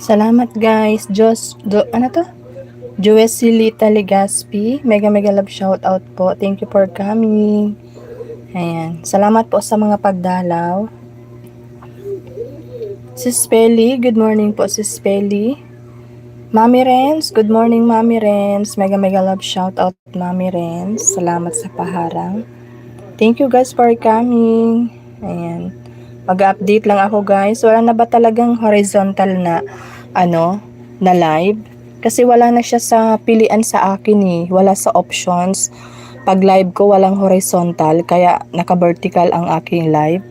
Salamat guys. Ano to? Joesilita Legaspi. Mega mega love shout out po. Thank you for coming. Ayan. Salamat po sa mga pagdalaw. Sis Peli, good morning po Sis Peli. Mami Renz, good morning Mami Renz. Mega mega love shout out Mami Renz. Salamat sa paharang. Thank you guys for coming. Ayan. Mag-update lang ako guys. Wala na ba talagang horizontal na na live? Kasi wala na siya sa pilian sa akin eh. Wala sa options. Pag live ko walang horizontal kaya naka-vertical ang aking live.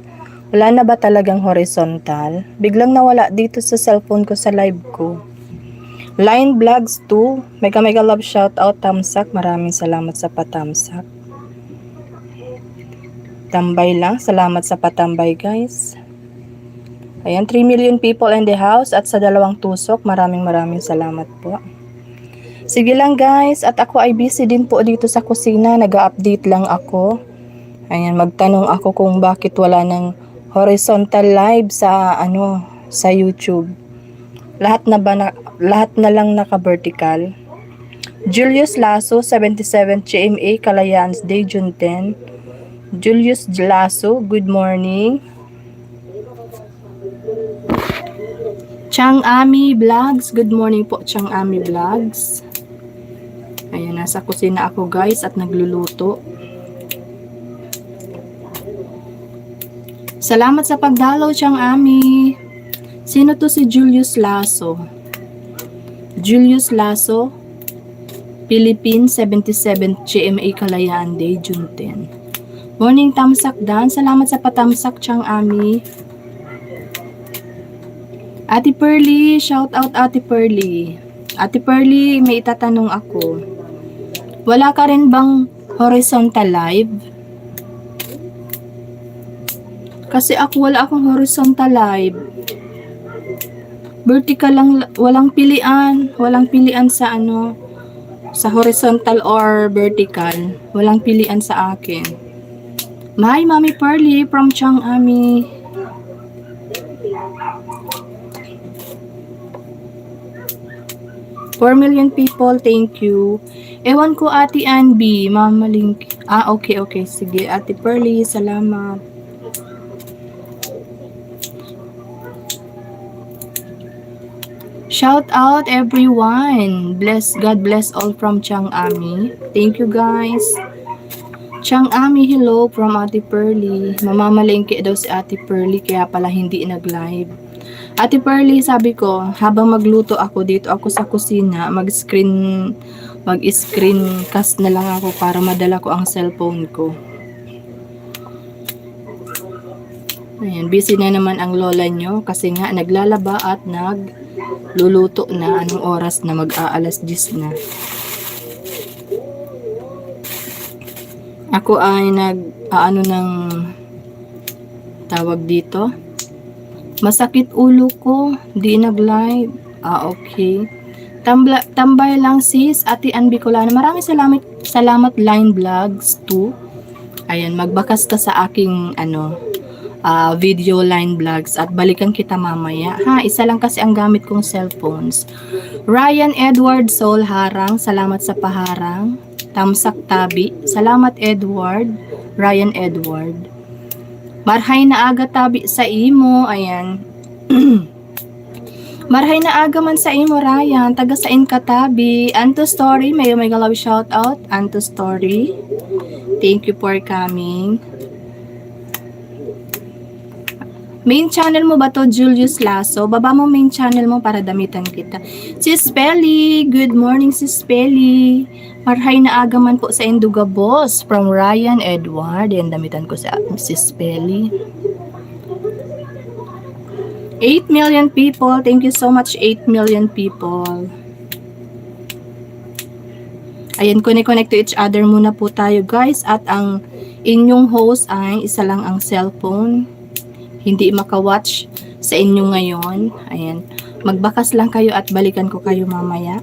Wala na ba talagang horizontal? Biglang nawala dito sa cellphone ko sa live ko. Line Vlogs 2. Mega mega love shout out Tamsak. Maraming salamat sa patamsak. Tambay lang. Salamat sa patambay guys. Ayan, 3 million people in the house at sa dalawang tusok. Maraming salamat po. Sige lang guys, at ako ay busy din po dito sa kusina. Nag-update lang ako. Ayan, magtanong ako kung bakit wala ng horizontal live sa sa YouTube. Lahat na lang naka-vertical. Julius Lasso 77 GMA Kalayans Day June 10. Julius Lasso, good morning. Chang Ami Vlogs, good morning po Chang Ami Vlogs. Ayan, nasa kusina ako guys at nagluluto. Salamat sa pagdalaw Chang Ami. Sino to si Julius Lasso? Julius Lasso, Philippines 77 GMA Kalayaan Day, June 10. Morning Tamsak Dan, salamat sa patamsak Chang Ami. Ate Pearly, shout out Ate Pearly. Ate Pearly, may itatanong ako. Wala ka rin bang horizontal live? Kasi wala akong horizontal live. Vertical lang, walang pilian sa sa horizontal or vertical. Walang pilian sa akin. Hi, Mami Pearly from Chang Ami. $4 million people, thank you. Ewan ko Ate Anby, Mama Link. Okay. Sige, Ate Pearly, salamat. Shout out everyone. God bless all from Chang Ami. Thank you guys. Chang Ami, hello from Ate Pearly. Mamamalengke daw si Ate Pearly kaya pala hindi nag-live. Ate Pearly, sabi ko, habang magluto ako dito ako sa kusina, mag-screen cast na lang ako para madala ko ang cellphone ko. Ayan, busy na naman ang lola nyo kasi nga naglalaba at nagluluto na. Anong oras na mag-aalas 10 na. Ako ay ng tawag dito. Masakit ulo ko, di nag-live. Okay. Tambay lang sis, Ate Ann Bicolana. Maraming salamat Line Vlogs 2. Ayan, magbakas ka sa aking video Line Vlogs at balikan kita mamaya. Isa lang kasi ang gamit kong cellphones. Ryan Edward Sol Harang, salamat sa paharang. Tamsak Tabi, salamat Edward. Ryan Edward. Marhay na aga tabi sa imo. Ayan. Marhay na aga man sa imo Ryan. Taga sain ka tabi. Anto Story, may love shout out. Anto Story. Thank you for coming. Main channel mo ba to, Julius Lasso? Baba mo main channel mo para damitan kita. Sis Pelly, good morning Sis Pelly. Marhay na aga man po sa Induga Boss from Ryan Edward. Yan, damitan ko sa Sis Pelly. 8 million people. Thank you so much, 8 million people. Ayan, connect to each other muna po tayo guys. At ang inyong host ay isa lang ang cellphone. Hindi maka-watch sa inyo ngayon. Ayan. Magbakas lang kayo at balikan ko kayo mamaya.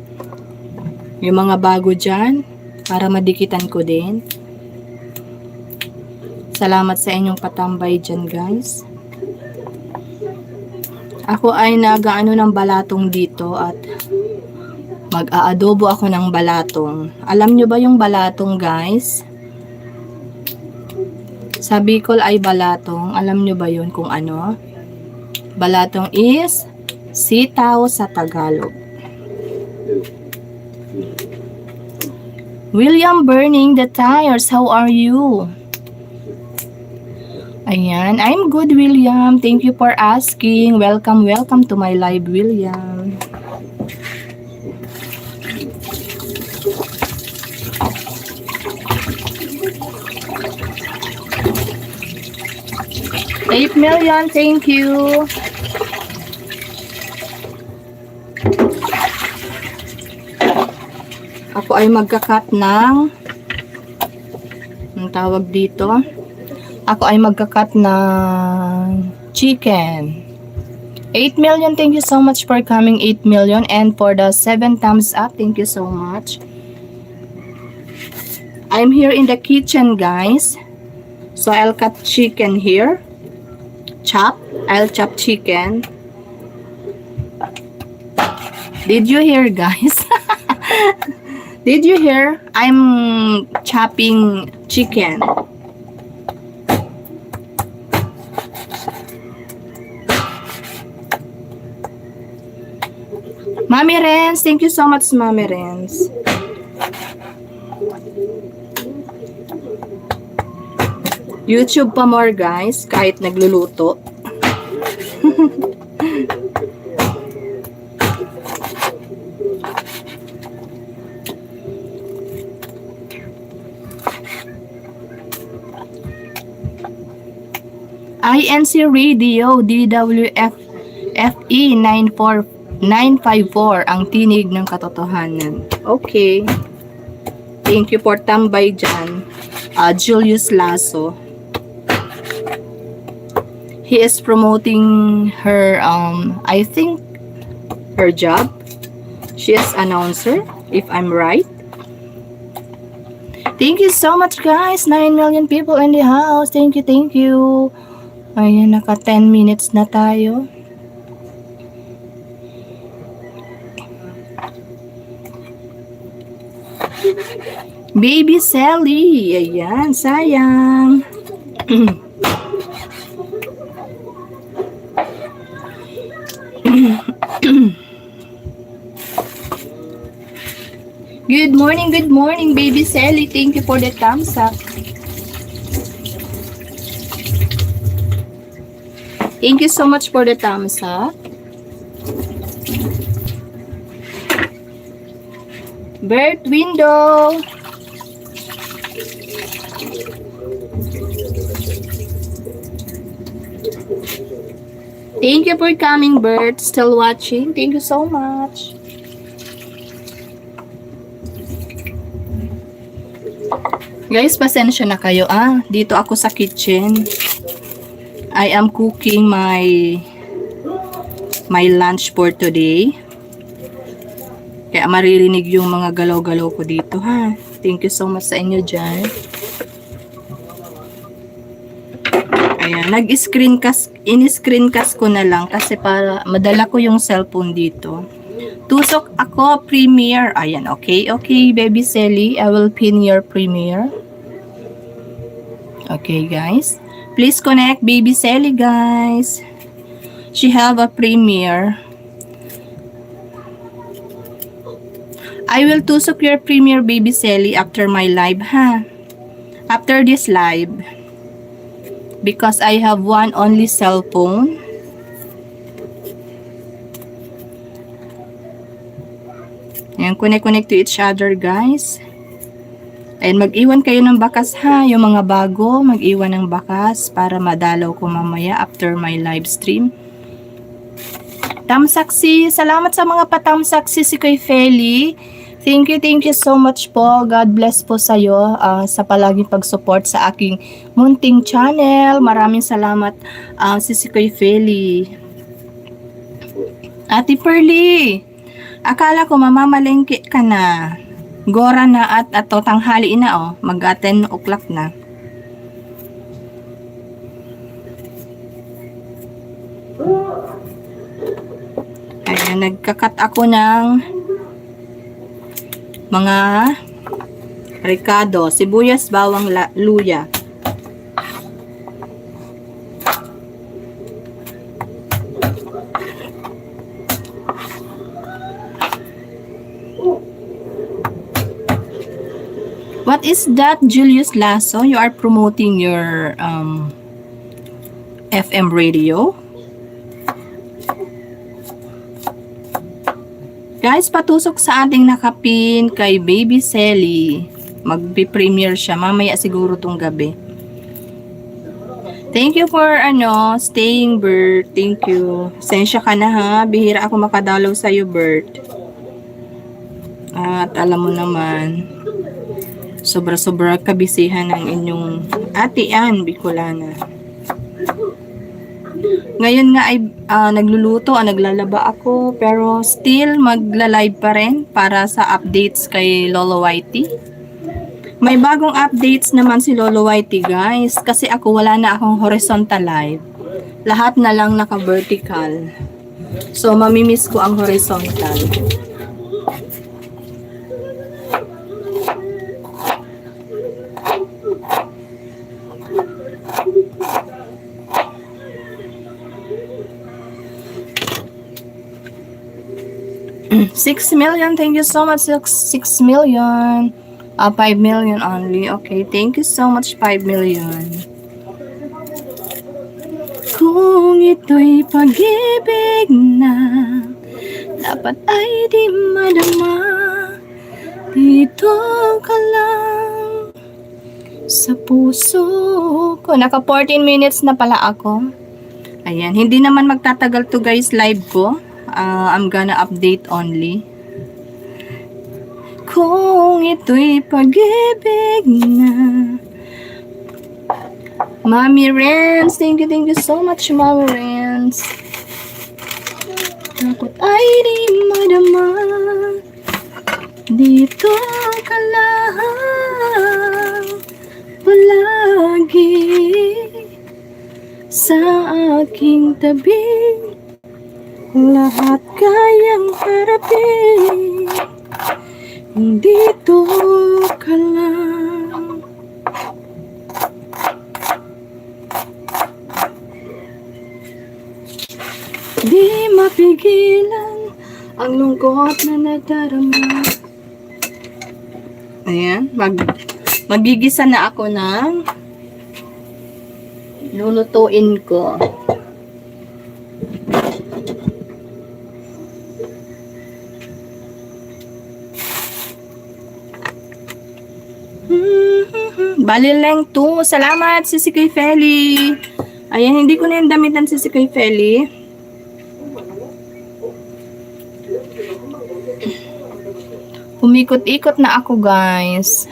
Yung mga bago dyan, para madikitan ko din. Salamat sa inyong patambay dyan guys. Ako ay nag-ano ng balatong dito at mag-aadobo ako ng balatong. Alam nyo ba yung balatong, guys? Sa Bicol ay balatong. Alam nyo ba yun kung ano? Balatong is sitaw sa Tagalog. William burning the tires. How are you? Ayan. I'm good, William. Thank you for asking. Welcome, welcome to my live, William. $8 million. Thank you. Ako ay magka-cut ng ang tawag dito. Ako ay magka-cut ng chicken. 8 million, thank you so much for coming. 8 million, and for the 7 thumbs up, thank you so much. I'm here in the kitchen, guys. So I'll cut chicken here. I'll chop chicken. Did you hear, guys? Did you hear? I'm chopping chicken. Mami Renz, thank you so much, Mami Renz. YouTube pa more, guys, kahit nagluluto. INC Radio DWF FE 954 ang tinig ng katotohanan. Okay. Thank you for tambay dyan. Julius Lasso. He is promoting her, I think, her job. She is announcer, if I'm right. Thank you so much, guys. 9 million people in the house. Thank you, thank you. Ayan, naka 10 minutes na tayo. Baby Sally. Ayan, sayang. Good morning, Baby Sally. Thank you for the thumbs up. Thank you so much for the thumbs up. Bird window. Thank you for coming, Bert. Still watching. Thank you so much. Guys, pasensya na kayo. Dito ako sa kitchen. I am cooking my lunch for today. Kaya maririnig yung mga galaw-galaw ko dito, ha. Thank you so much sa inyo dyan. Ayan, in-screencast ko na lang kasi para madala ko yung cellphone dito. Tusok ako, Premiere. Ayan, okay, Baby Sally. I will pin your Premiere. Okay, guys. Please connect Baby Sally, guys. She have a Premiere. I will tusok your Premiere, Baby Sally, after my live, ha? After this live. Because I have one only cellphone. Ayan, connect to each other, guys. And mag-iwan kayo ng bakas, ha? Yung mga bago, mag-iwan ng bakas para madalaw ko mamaya after my live stream. Tamsaksi, salamat sa mga patamsaksi si Kuy Feli. Thank you so much po. God bless po sa'yo sa palaging pag-support sa aking munting channel. Maraming salamat si Kuy Feli. Ate Pearly, akala ko mamamalengke ka na. Gora na at tanghali na, mag-10 o'clock na. Ayan, nagkakat ako ng mga ricado, sibuyas, bawang, luya. What is that, Julius Lasso? You are promoting your FM radio? Guys, patusok sa ating nakapin kay Baby Selly. Magbe-premiere siya. Mamaya siguro tong gabi. Thank you for staying, Bert. Thank you. Sensya ka na ha. Bihira ako makadalaw sa'yo, Bert. At alam mo naman, sobra-sobra kabisihan ng inyong ate Ann Bicolana. Ngayon nga ay nagluluto, naglalaba ako, pero still magla-live pa rin para sa updates kay Lolo Whitey. May bagong updates naman si Lolo Whitey, guys, kasi ako wala na akong horizontal live. Lahat na lang naka-vertical. So mamimiss ko ang horizontal. $6 million, thank you so much. 6 million. 5 million only. Okay, thank you so much, 5 million. Kung ito'y pag-ibig na dapat ay di madama, dito ka lang sa puso ko. Naka 14 minutes na pala ako. Ayan, hindi naman magtatagal to, guys, live ko. I'm gonna update only. Kung ito'y pag-ibig na. Mami Renz, thank you so much, Mami Renz. Takot ay di madama, dito ka lang palagi sa aking tabi. Lahat kayang harapin, dito ka lang. Di mapigilan ang lungkot na nadarama. Ayan, magigisa na ako ng lulutuin ko. Balileng 2. Salamat, Sisi Kay Feli. Ayan, hindi ko na yung damitan, Sisi Kay Feli. Umikot-ikot na ako, guys.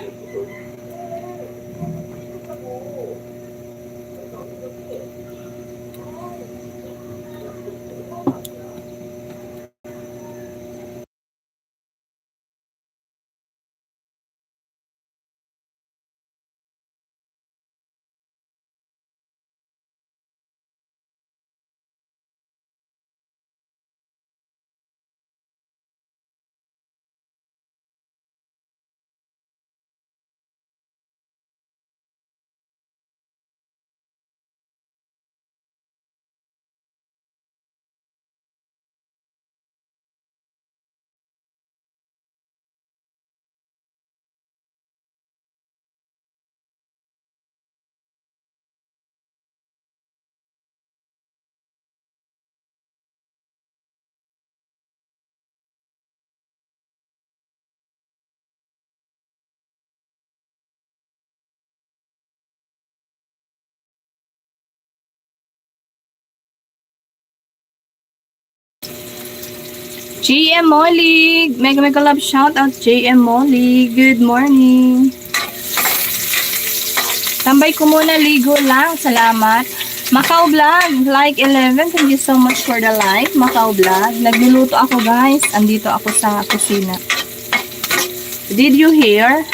JM Molly, mega love shout out JM Molly. Good morning. Tambay ko muna, ligo lang. Salamat. Macau Vlog, like 11. Thank you so much for the like. Macau Vlog. Nagluluto ako, guys. Andito ako sa kusina. Did you hear?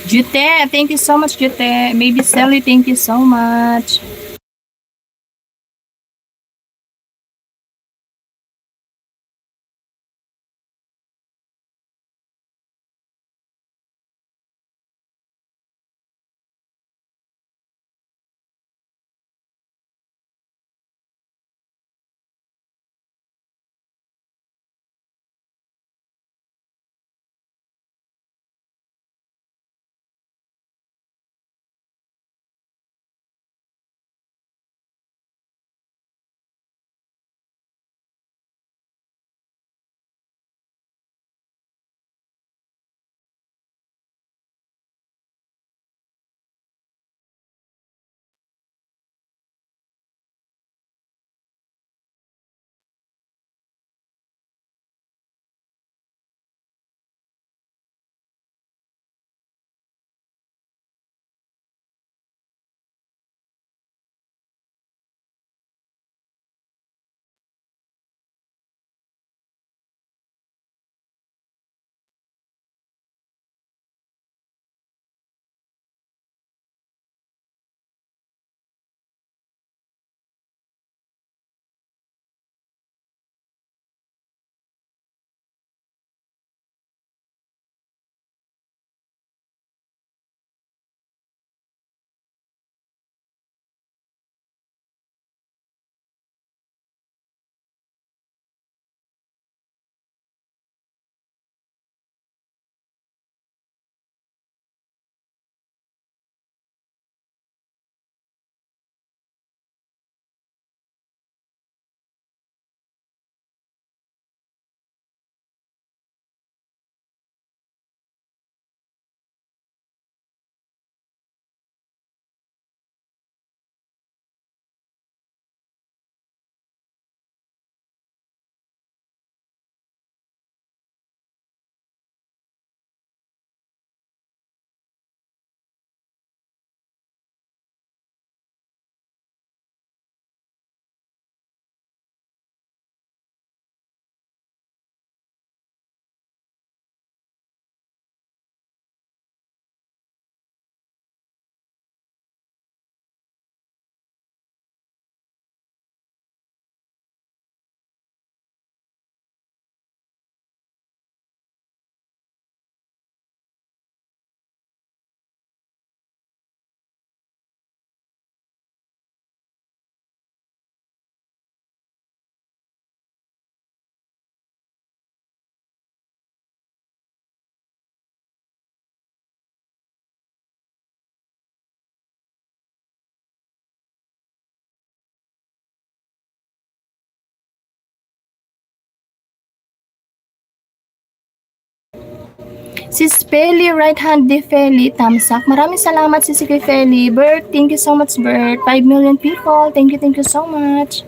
Jute, thank you so much, Jute. Baby Sally, thank you so much. Sis Feli, right hand di Feli, tamsak. Maraming salamat sis Feli. Bert, thank you so much Bert. 5 million people, thank you so much.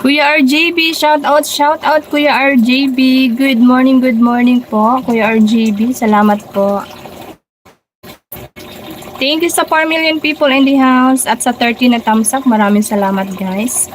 Kuya RJB, shout out Kuya RJB. Good morning po, Kuya RJB. Salamat po. Thank you sa 4 million people in the house at sa 30 na thumbs up. Maraming salamat guys.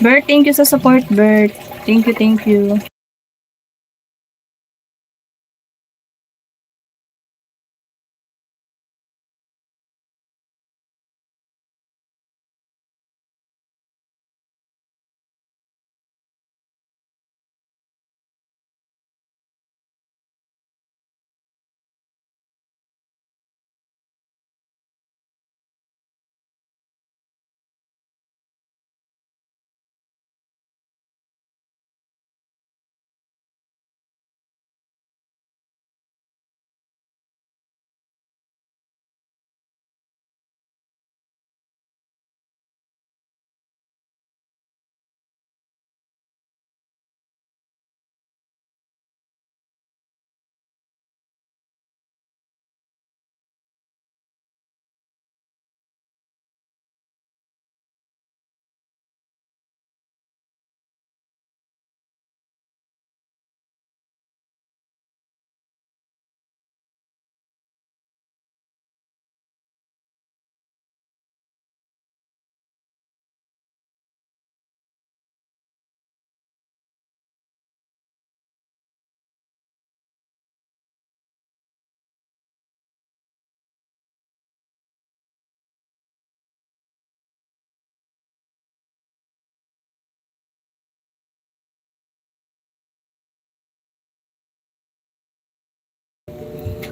Bert, thank you sa support, Bert. Thank you, thank you.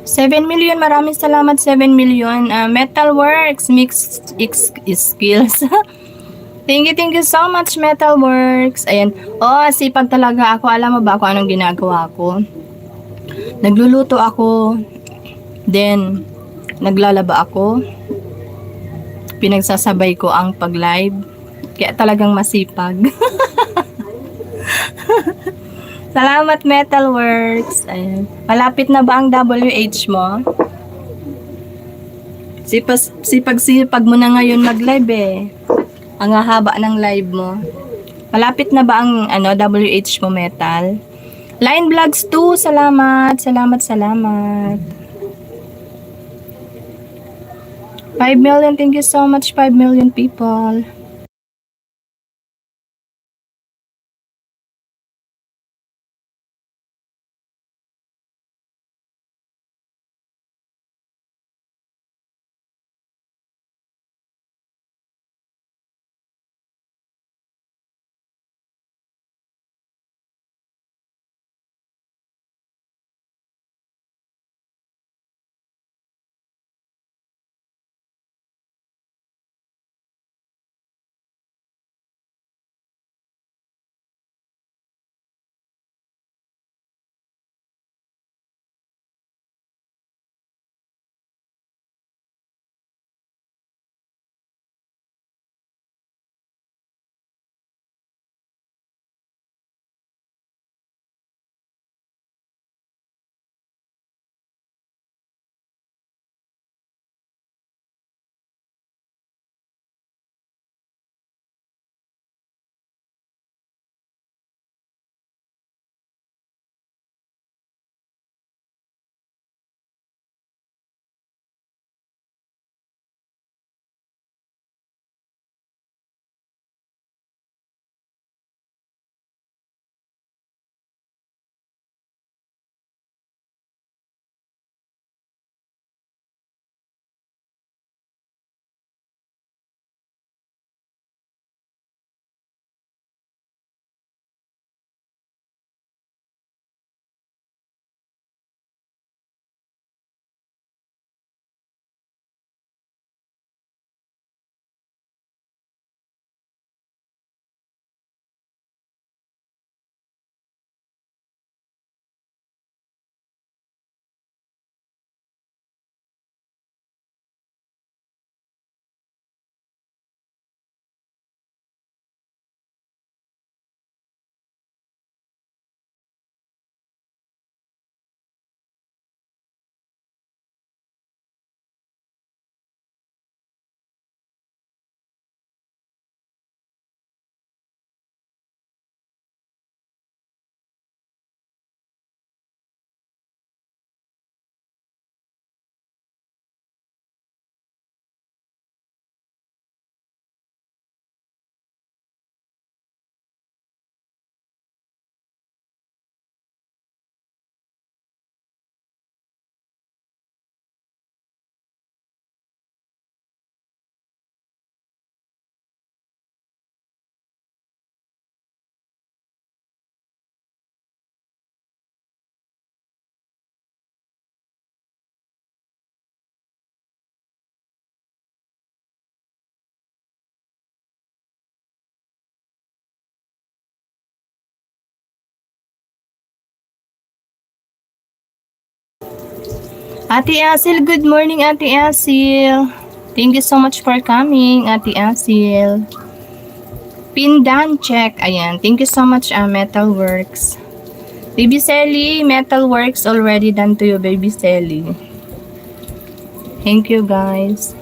Seven million, maraming salamat 7 million. Metalworks, mixed skills. Thank you so much, Metalworks. Ayan. Oh, sipag talaga ako. Alam mo ba kung anong ginagawa ko? Nagluluto ako. Then, naglalaba ako. Pinagsasabay ko ang pag-live. Kaya talagang masipag. Salamat, Metalworks. Ayan. Malapit na ba ang WH mo? Sipag mo na ngayon mag-live eh. Ang haba ng live mo. Malapit na ba ang WH mo, Metal? Line Vlogs 2, salamat. 5 million, thank you so much, 5 million people. Ate Asil, good morning, Ate Asil. Thank you so much for coming, Ate Asil. Pindan check. Ayan. Thank you so much, Metalworks. Baby Selly, Metalworks already done to you, Baby Selly. Thank you, guys.